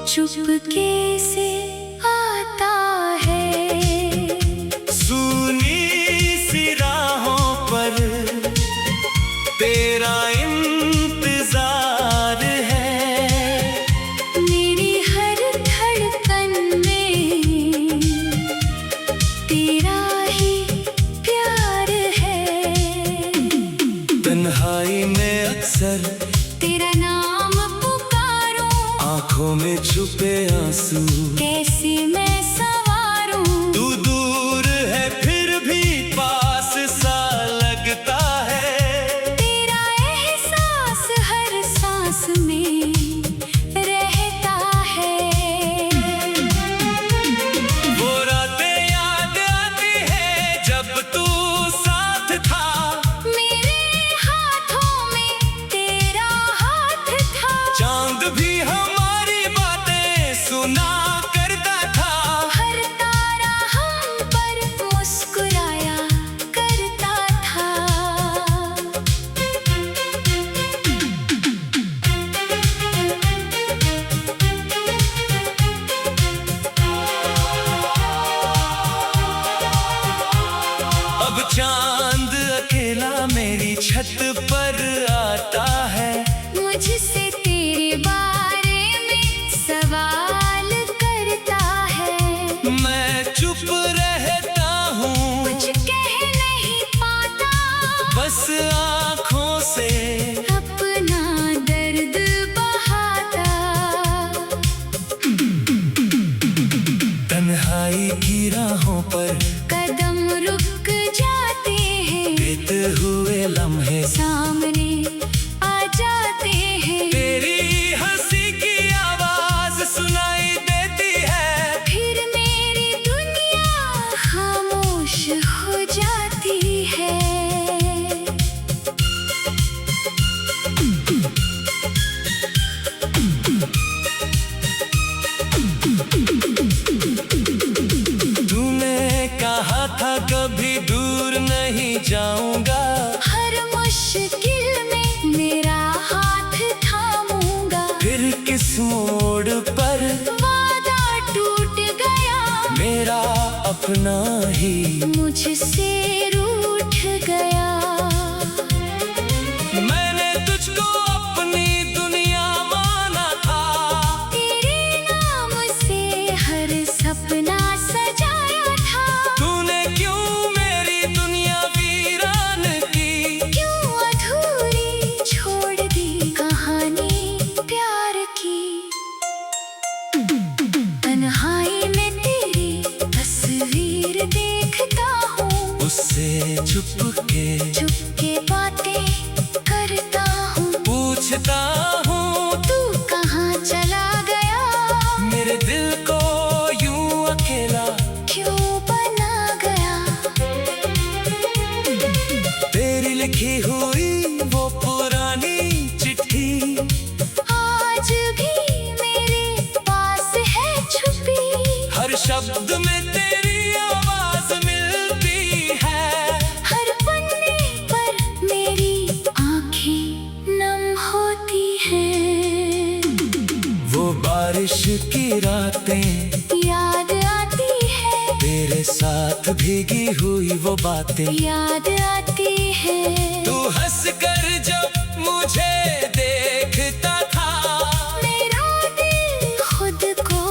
चुपके से आता है। सुनी सी राहों पर तेरा इंतजार है। मेरी हर धड़कन में तेरा ही प्यार है। तन्हाई में अक्सर तेरा नाम पुकारूं, आंखों में छुपे आंसू कैसे मैं संवारूं। तू दूर है फिर भी पास सा लगता है। तेरा एहसास हर सांस में रहता है। वो रातें याद आती है जब तू साथ था। मेरे हाथों में तेरा हाथ था। चांद भी हमारी बातें सुना करता था। हर तारा हम पर मुस्कुराया करता था। अब चांद अकेला मेरी छत पर आता है। मुझसे तेरे बारे में सवाल करता है। मैं चुप रहता हूँ, कुछ कह नहीं पाता, बस आँखों से अपना दर्द बहाता। तन्हाई की राहों पर कदम रुक जाते हैं, बीते हुए लम्हे सामने आ जाते हैं। तेरी हंसी की आवाज सुनाई देती है। फिर मेरी दुनिया खामोश हो जाती है। तूने कहा था कभी दूर नहीं जाऊंगा। हर मुश्किल में मेरा हाथ थामूंगा। फिर किस मोड़ पर वादा टूट गया, मेरा अपना ही मुझसे रूठ गया। मैंने तुझको अपनी दुनिया माना था। तेरे नाम से हर सपना सजाया था। तूने क्यों मेरी दुनिया वीरान की। क्यों अधूरी छोड़ दी कहानी प्यार की। तन्हाई में तेरी तस्वीर देखता हूँ, उससे छुपके चुपके बातें करता हूँ। पूछता हूँ तू कहाँ चला गया, मेरे दिल को यूं अकेला क्यों बना गया। तेरी लिखी हुई वो पुरानी चिट्ठी आज भी मेरे पास है छुपी। हर शब्द में तेरी आवाज मिलती है। हर पन्ने पर मेरी आंखें नम होती हैं। वो बारिश की रातें याद आती है, तेरे साथ भीगी हुई वो बातें। याद आती है। तू हंस कर जब मुझे देखता था। मेरा दिल खुद को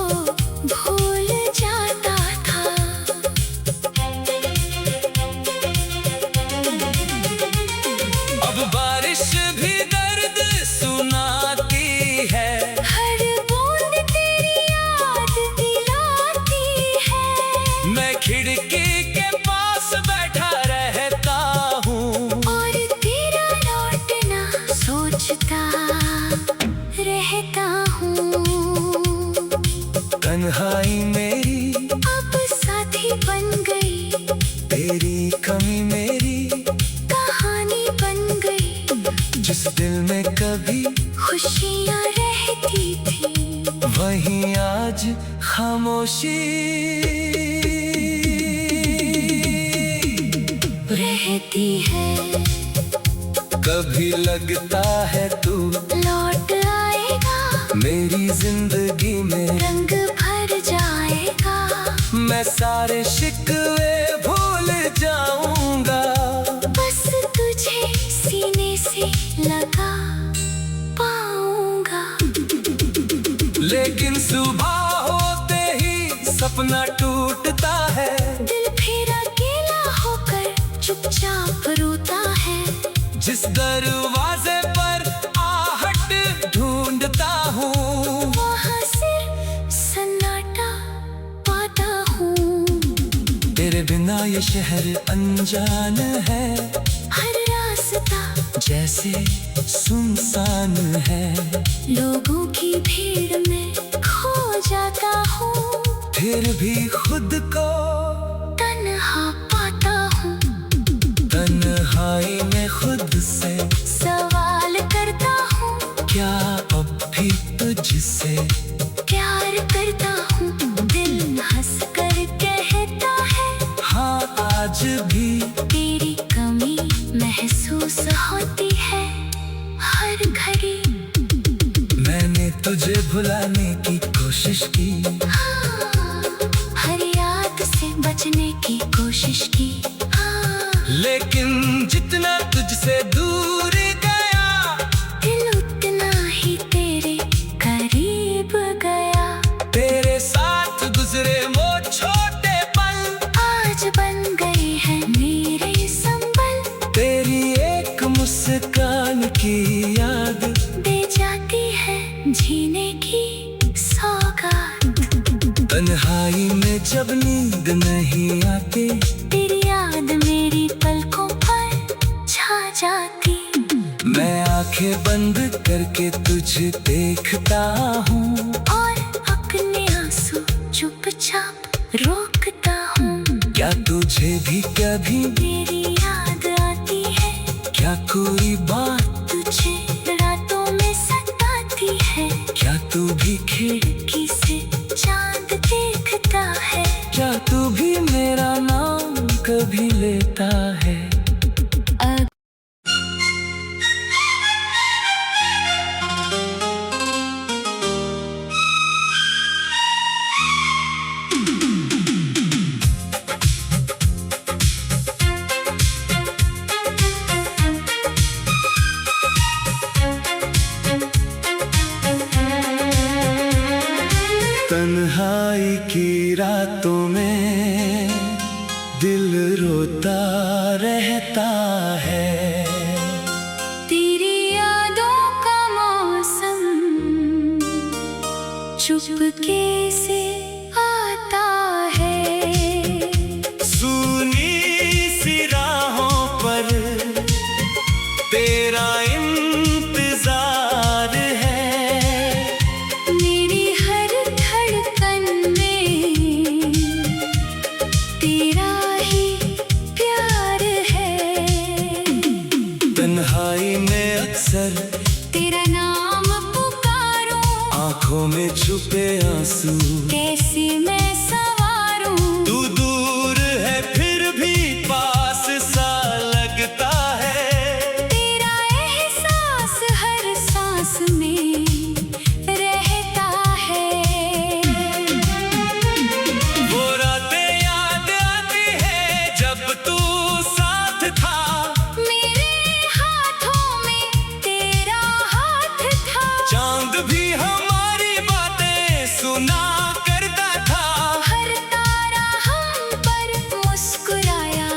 भूल जाता था। अब बारिश भी दर्द सुनाती है। हर बूंद तेरी याद दिलाती है। मैं खिड़की के पास बैठा रहता हूँ, और तेरा लौटना सोचता रहता हूँ। तन्हाई मेरी अब साथी बन गई, तेरी कमी मेरी कहानी बन गई। जिस दिल में कभी खुशियाँ रहती थी, वहीं आज खामोशी रहती है। कभी लगता है तू लौट आएगा मेरी जिंदगी में। मैं सारे शिकवे भूल जाऊंगा, बस तुझे सीने से लगा पाऊंगा। लेकिन सुबह होते ही सपना टूटता है, दिल फिर अकेला होकर चुपचाप रोता है। जिस दरवाजे पर आहट ढूंढता हूँ, वहाँ सिर्फ सन्नाटा पाता हूँ। तेरे बिना ये शहर अनजान है, हर रास्ता जैसे सुनसान है। लोगों की भीड़ में खो जाता हूँ, फिर भी खुद को तन्हा पाता हूँ। तन्हाई में खुद से सवाल करता हूँ, क्या अब भी तुझसे प्यार करता हूँ। दिल हंस कर कहता है, हाँ आज भी तेरी कमी महसूस होती है हर घड़ी। मैंने तुझे भुलाने की कोशिश की, हाँ, हर याद से बचने की कोशिश की। हाँ, लेकिन जितना तुझसे दूर गया, दिल उतना ही तेरे करीब गया। तेरे साथ गुजरे वो छोटे पल आज बन गए हैं मेरे संबल। तेरी एक मुस्कान की याद दे जाती है जीने की सौगात। तन्हाई में जब नींद नहीं आती, तेरी याद मेरी पलकों पर छा जाती। मैं आंखें बंद करके तुझे देखता हूँ, और अपने आंसू चुपचाप रोकता हूँ। क्या तुझे भी कभी मेरी याद आती है, क्या कोई बात, तुझे रातों में सताती है। क्या तू भी खिड़की से चांद देखता है, क्या तू भी मेरा नाम कभी लेता है। तन्हाई की रातों में दिल रोता रहता है, तेरी यादों का मौसम चुपके से आता है। सुनी सी राहों पर तेरा इंतजार है, मेरी हर धड़कन में तेरा ही प्यार है। तन्हाई में अक्सर तेरा नाम पुकारूं, आंखों में छुपे आंसू, कैसे मैं संवारूं। तू दूर है फिर भी पास सा लगता है, तेरा एहसास हर सांस में रहता है। वो रातें याद आती है जब तू साथ था, मेरे हाथों में तेरा हाथ था। चांद भी हमारी बातें सुना करता था, हर तारा हम पर मुस्कुराया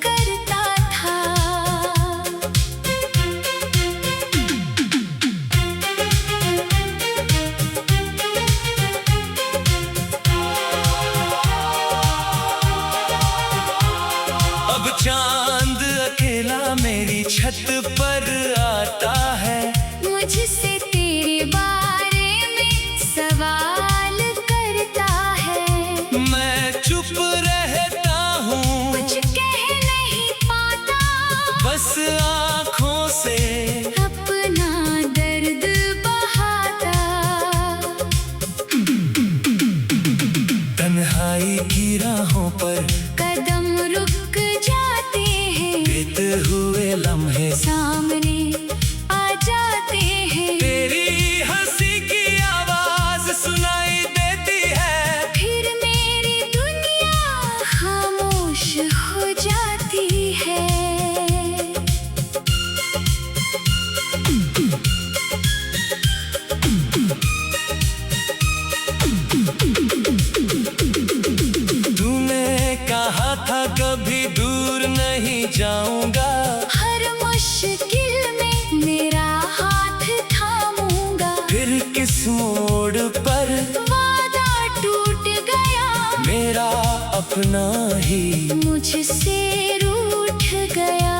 करता था। अब चांद अकेला मेरी छत पर आता है, मुझसे तेरे बारे में सवाल करता है। मैं चुप रहता हूँ, कुछ कह नहीं पाता, बस आँखों से अपना दर्द बहाता। तन्हाई की राहों पर कदम रुक जाते हैं, बीते हुए लम्हे सामने आ जाते हैं। तेरी हंसी की आवाज सुनाई देती है, फिर मेरी दुनिया इस मोड़ पर वादा टूट गया, मेरा अपना ही मुझसे रूठ गया।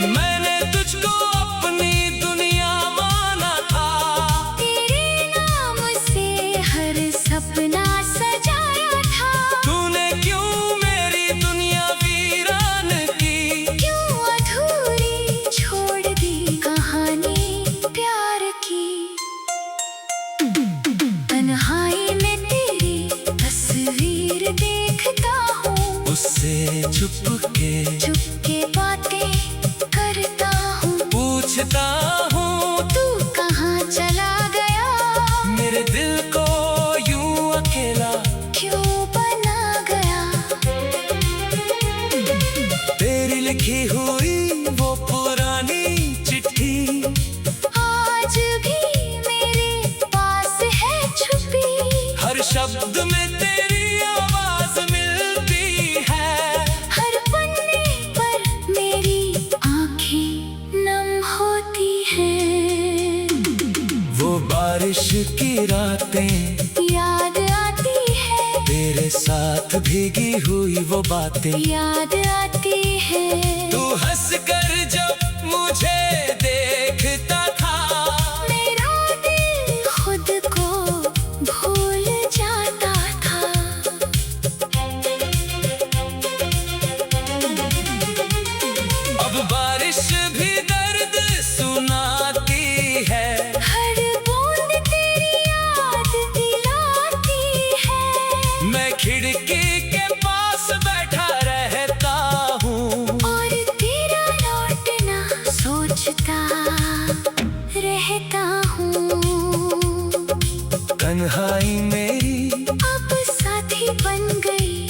मैंने तुझको अपनी दुनिया माना था, तेरे नाम से हर सपना सजाया था। तूने क्यों मेरी दुनिया वीरान की, क्यों अधूरी छोड़ दी कहानी प्यार की। तन्हाई में तेरी तस्वीर देखता हूँ, उससे चुपके बातें करता हूँ। पूछता हूँ तू कहाँ चला गया, मेरे दिल को यूं अकेला क्यों बना गया। तेरी लिखी हुई वो पुरानी चिट्ठी आज भी मेरे पास है छुपी, हर शब्द में तेरी आवाज मिलती है। हर पन्ने पर मेरी आँखें नम होती हैं। वो बारिश की रातें याद आती है, तेरे साथ भीगी हुई वो बातें याद आती है। तू हंस कर जब मुझे देखता था, मेरा दिल खुद को भूल जाता था। अब बारिश भी दर्द सुनाती है, हर बूंद तेरी याद दिलाती है। मैं खिड़की के पास बैठा रहता हूँ, और तेरा लौटना सोचता रहता हूँ। तन्हाई मेरी अब साथी बन गई,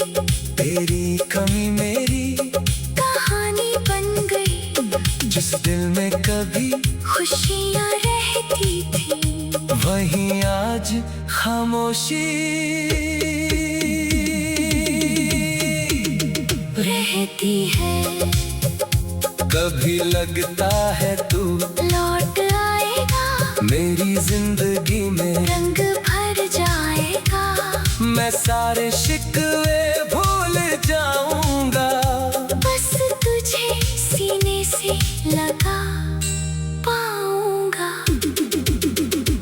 तेरी कमी मेरी कहानी बन गई। जिस दिल में कभी खुशियाँ रहती थी, वहीं आज खामोशी रहती है। कभी लगता है तू लौट आएगा, मेरी जिंदगी में रंग भर जाएगा। मैं सारे शिकवे भूल जाऊंगा, बस तुझे सीने से लगा पाऊंगा।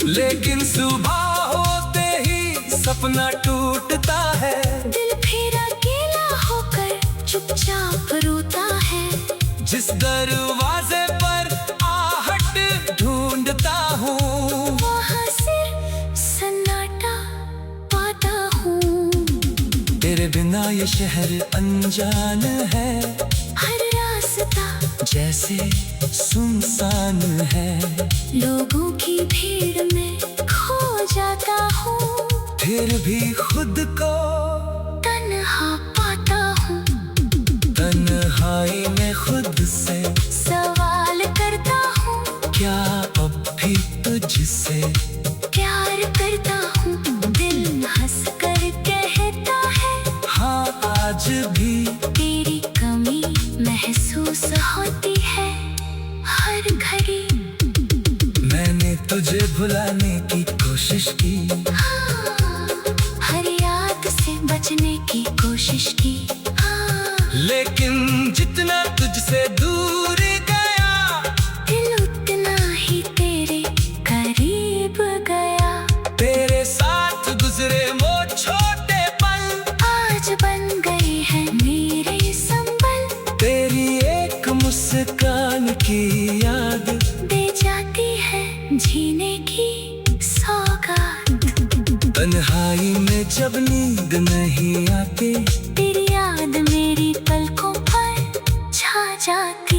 लेकिन सुबह होते ही सपना टूटता है, दिल फिर अकेला होकर चुपचाप रोता है। जिस दरवाजे पर आहट ढूंढता हूँ, वहाँ सिर्फ सन्नाटा पाता हूँ। तेरे बिना ये शहर अनजान है, हर रास्ता जैसे सुनसान है। लोगों की भीड़ में खो जाता हूँ, फिर भी खुद को तन्हा पाता हूँ। तन्हाई में खुद से सवाल करता हूँ, क्या अब भी तुझसे प्यार करता हूँ। दिल हंस कर कहता है, हाँ आज भी तेरी कमी महसूस होती है हर घड़ी। मैंने तुझे भुलाने की कोशिश की, हाँ, हर याद से बचने की कोशिश की। हाँ, लेकिन जितना तुझसे दूर गया, दिल उतना ही तेरे करीब गया। तेरे साथ गुजरे वो छोटे पल आज बन गए हैं मेरे संबल। तेरी एक मुस्कान की याद दे जाती है जीने की सौगात। तन्हाई में जब नींद नहीं आती, तेरी याद मेरी पलकों पर छा जाती।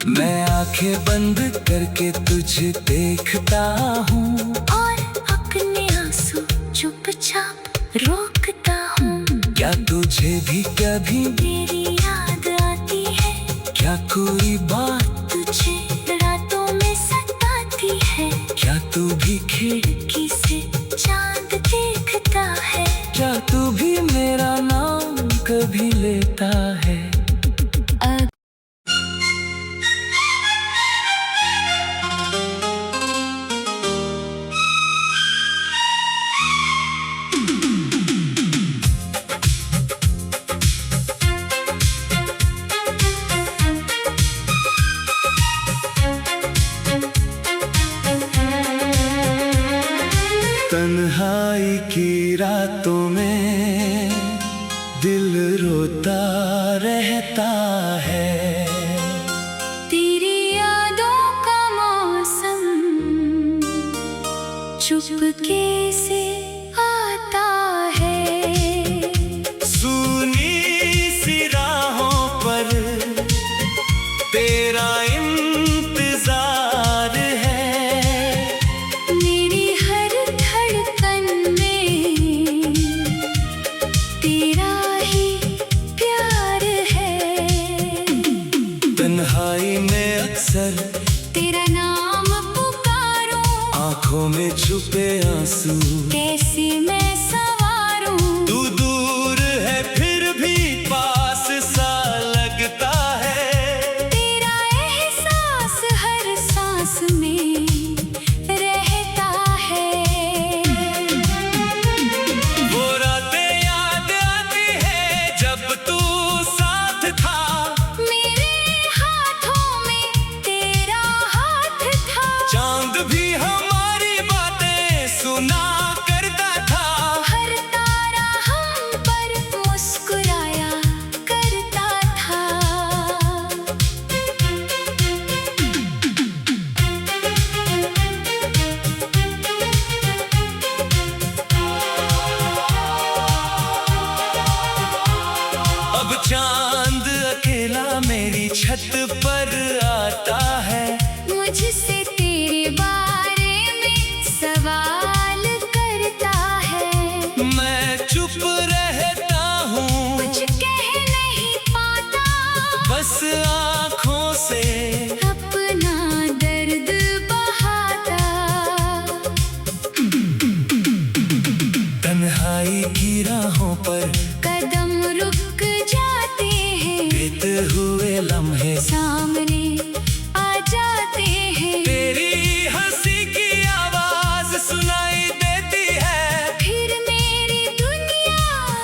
मैं आंखें बंद करके तुझे देखता हूँ, और अपने आंसू चुपचाप रोकता हूँ। क्या तुझे भी कभी तेरी याद आती है, क्या कोई बात तुझे रातों में सताती है। क्या तू भी खिड़की से चांद देखता है, क्या तू भी मेरा नाम कभी लेता है। रातों में दिल रोता रहता है। तेरी यादों का मौसम चुपके से आता है। सुनी सी राहों पर तेरा इंतजार है। मेरी हर धड़कन में तेरा ही प्यार है। तन्हाई में अक्सर तेरा नाम पुकारूं, आंखों में छुपे आंसू कैसे मैं संवारूं। तू दूर है फिर भी पास सा लगता है। तेरा एहसास हर सांस में रहता है। वो रातें याद आती है जब तू साथ था। मेरे हाथों में तेरा हाथ था। चांद भी हमारी बातें सुना करता था। हर तारा हम पर मुस्कुराया करता था। अब चांद अकेला मेरी छत पर आता है। मुझसे तेरे बारे में सवाल करता है। मैं चुप रहता हूँ, कुछ कह नहीं पाता, बस आँखों से अपना दर्द बहाता। तन्हाई की राहों पर कदम रुक जाते हैं, बीते हुए लम्हे सामने आ जाते हैं। तेरी हंसी की आवाज सुनाई देती है। फिर मेरी दुनिया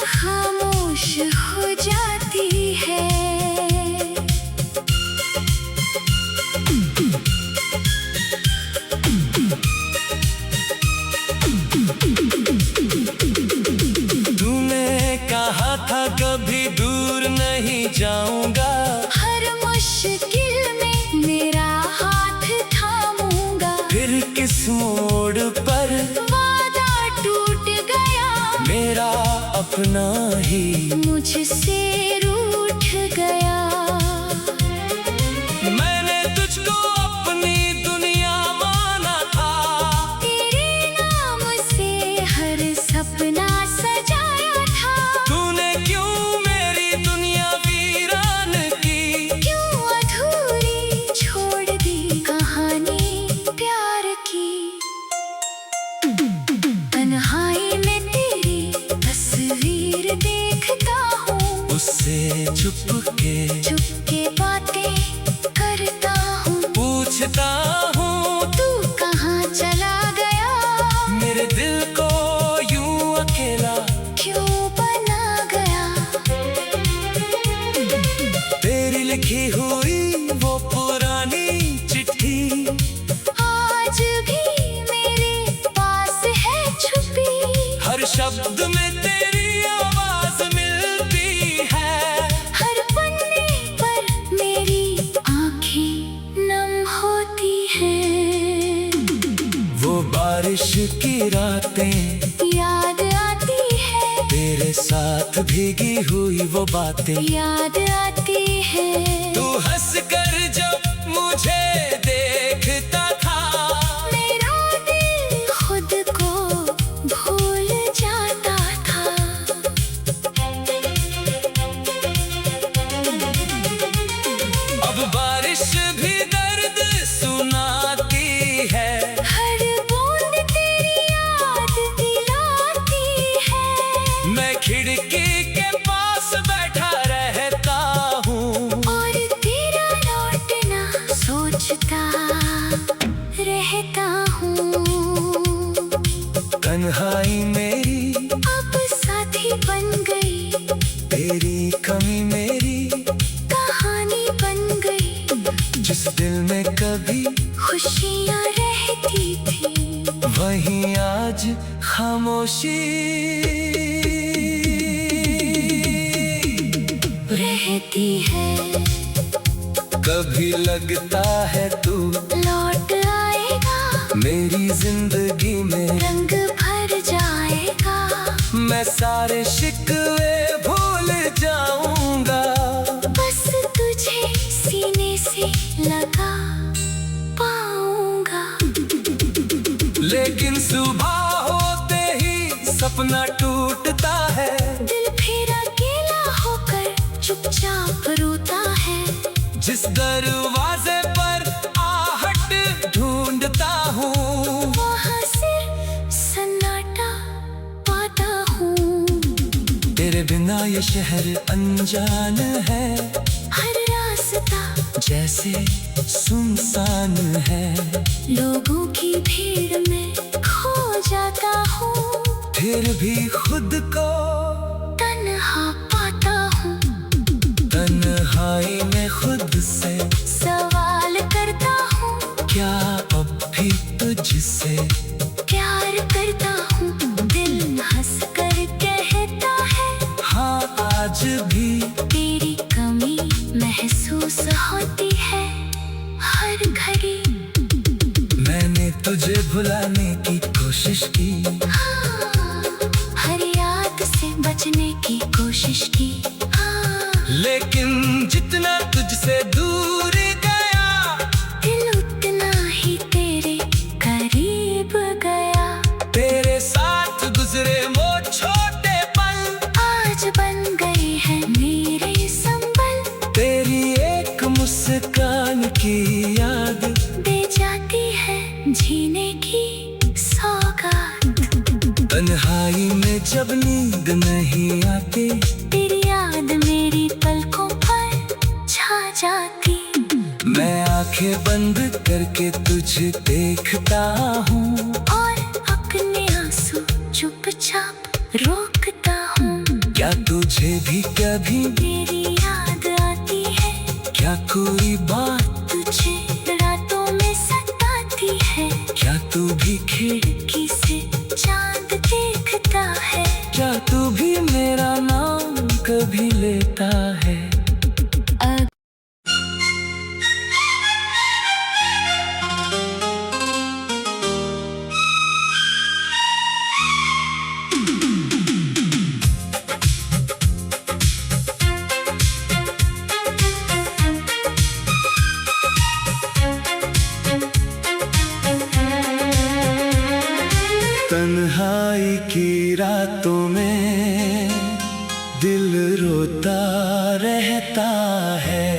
खामोश हो जाती है। तूने कहा था कभी दूर नहीं जाऊंगा। हर मुश्किल में मेरा हाथ थामूंगा। फिर किस मोड़ पर वादा टूट गया, मेरा अपना ही मुझसे रूठ गया। मैंने तुझको अपनी दुनिया माना था। तेरे नाम से हर सपना सजाया था। तूने क्यों मेरी दुनिया वीरान की। क्यों अधूरी छोड़ दी कहानी प्यार की। तन्हाई में तेरी तस्वीर देखता हूँ, उससे चुपके बातें करता हूँ। पूछता हूँ तू कहाँ चला गया, मेरे दिल को यूं अकेला क्यों बना गया। तेरी लिखी हुई वो पुरानी चिट्ठी आज भी मेरे पास है छुपी। हर शब्द में तेरी आवाज मिलती है। हर पन्ने पर मेरी आँखें नम होती हैं। वो बारिश की रातें याद आती है, तेरे साथ भीगी हुई वो बातें। याद आती है। तू हंस कर जब मुझे देखता था। मेरा दिल खुद को भूल जाता था। अब बारिश भी दर्द सुनाती है। हर बूंद तेरी याद दिलाती है। मैं खिड़की के पास बैठा रहता हूँ, और तेरा लौटना सोचता रहता हूँ। तन्हाई मेरी अब साथी बन गई, तेरी कमी मेरी कहानी बन गई। जिस दिल में कभी खुशियाँ रहती थी, वहीं आज खामोशी रहती है। कभी लगता है तू लौट आएगा, मेरी जिंदगी में रंग भर जाएगा। मैं सारे शिकवे भूल जाऊंगा, बस तुझे सीने से लगा पाऊंगा। लेकिन सुबह होते ही सपना टूटता है, दिल फिर अकेला होकर चुपचाप रोता है। जिस दरवाजे पर आहट ढूंढता हूँ, वहाँ सिर्फ सन्नाटा पाता हूँ। तेरे बिना ये शहर अनजान है, हर रास्ता जैसे सुनसान है। लोगों की भीड़ में खो जाता हूँ, फिर भी खुद को तन्हा पाता हूँ। तन्हाई में खुद से सवाल करता हूँ, क्या अब भी तुझसे प्यार करता हूँ। दिल हंस कर कहता है, हाँ आज भी तेरी कमी महसूस होती है हर घड़ी। मैंने तुझे भुलाने की कोशिश की, हाँ, हर याद से बचने की कोशिश की। हाँ, लेकिन जितना तुझसे दूर गया, दिल उतना ही तेरे करीब गया। तेरे साथ गुजरे वो छोटे पल आज बन गए हैं मेरे संबल। तेरी एक मुस्कान की याद दे जाती है जीने की सौगात। तन्हाई में जब नींद नहीं आती, तेरी याद मेरी पलकों पर छा जाती। मैं आंखें बंद करके तुझे देखता हूँ, और अपने आंसू चुपचाप रोकता हूँ। क्या तुझे भी कभी तेरी याद आती है, क्या कोई बात, तुझे रातों में सताती है। क्या तू भी खिड़की से चांद देखता है, क्या तू भी मेरा नाम कभी लेता है। तन्हाई की रातों में दिल रोता रहता है।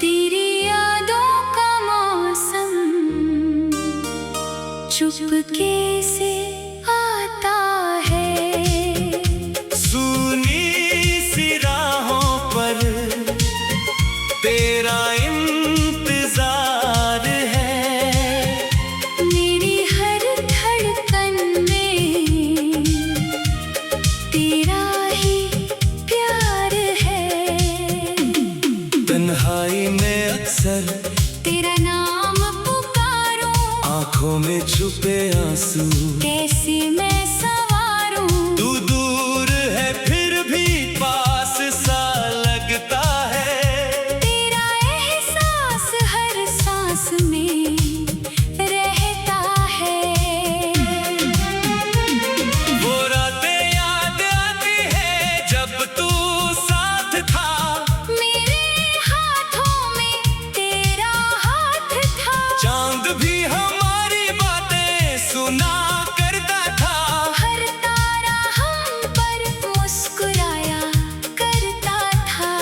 तेरी यादों का मौसम चुपके से आता है। सुनी सी राहों पर तेरा इंतजार है, मेरी हर धड़कन में तेरा ही प्यार है। तन्हाई में अक्सर तेरा नाम पुकारूं, आंखों में छुपे आंसू कैसे मैं संवारूं। तू दूर है फिर भी पास सा लगता है। तेरा एहसास हर सांस में रहता है। वो रातें याद आती है जब तू साथ था, मेरे हाथों में तेरा हाथ था। चांद भी हमारी बातें सुना करता था। हर तारा हम पर मुस्कुराया करता था।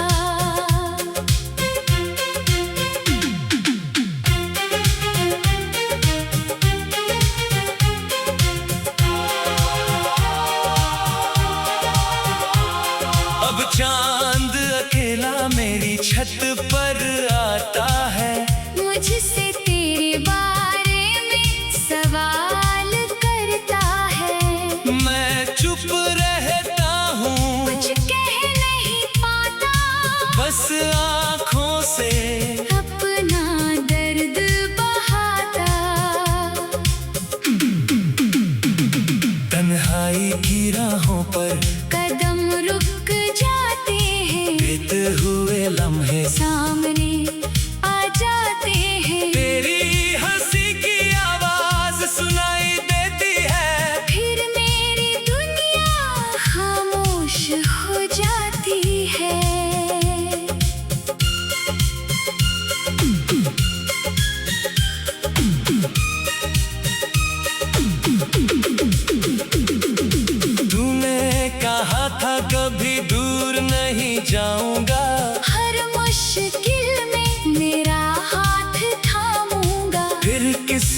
अब चांद अकेला मेरी छत पर आता है, मुझसे तेरे बारे में सवाल करता है। मैं चुप रहता हूँ, कुछ कह नहीं पाता, बस आँखों से अपना दर्द बहाता।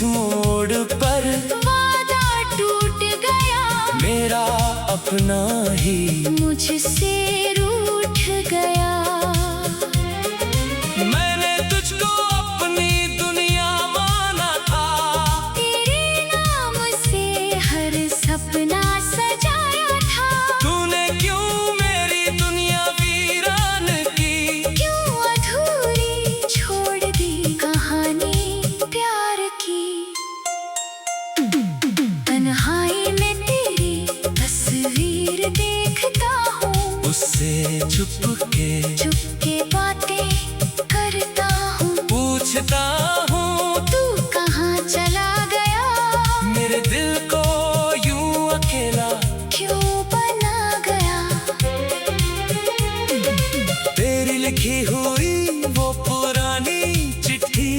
मोड़ पर वादा टूट गया, मेरा अपना ही मुझसे रूठ गया। मैंने तुझको अपनी दुनिया माना था, तेरे नाम से हर सपना सजाया था। तूने क्यों मेरी दुनिया वीरान की, क्यों अधूरी छोड़ दी कहानी प्यार की। तन्हाई में तेरी तस्वीर देखता हूँ, उससे छुपके बातें करता हूँ। पूछता हूँ तू कहाँ चला गया, मेरे दिल को यूं अकेला क्यों बना गया। तेरी लिखी हुई वो पुरानी चिट्ठी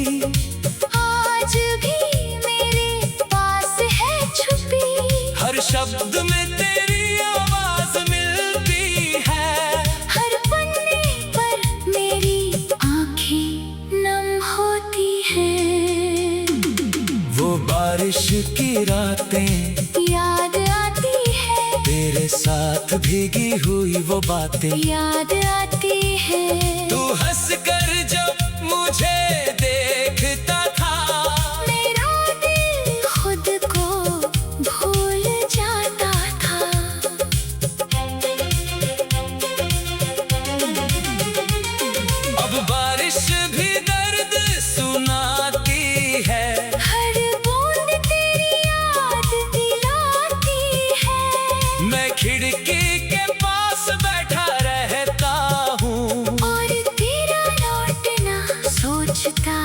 आज भी मेरे पास है छुपी, हर शब्द में तेरी आवाज मिलती है। हर पन्ने पर मेरी आँखें नम होती हैं। वो बारिश की रातें याद आती है, तेरे साथ भीगी हुई वो बातें, याद आती है। तू हंस कर जब मुझे देखता था, मेरा दिल खुद को भूल जाता था। अब बारिश भी दर्द सुनाती है, हर बूंद तेरी याद दिलाती है। मैं खिड़की के पास बैठा रहता हूँ, और तेरा लौटना सोचता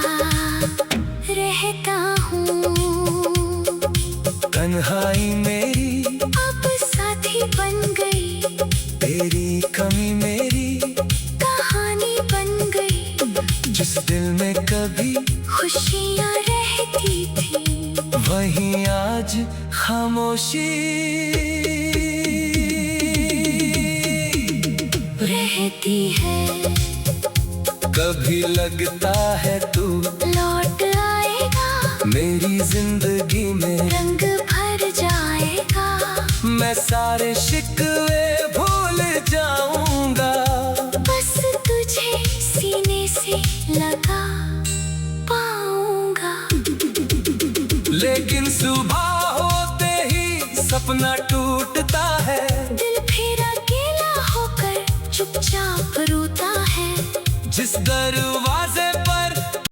रहता हूँ। तन्हाई मेरी अब साथी बन गई, तेरी कमी मेरी कहानी बन गई। जिस दिल में कभी खुशियाँ रहती थी, वहीं आज खामोशी रहती है। कभी लगता है तू लौट आएगा, मेरी जिंदगी में रंग भर जाएगा। मैं सारे शिकवे भूल जाऊंगा, बस तुझे सीने से लगा पाऊंगा। लेकिन सुबह होते ही सपना टूटता है, दिल फिर अकेला होकर चुपचाप रोता है। जिस दरवाजे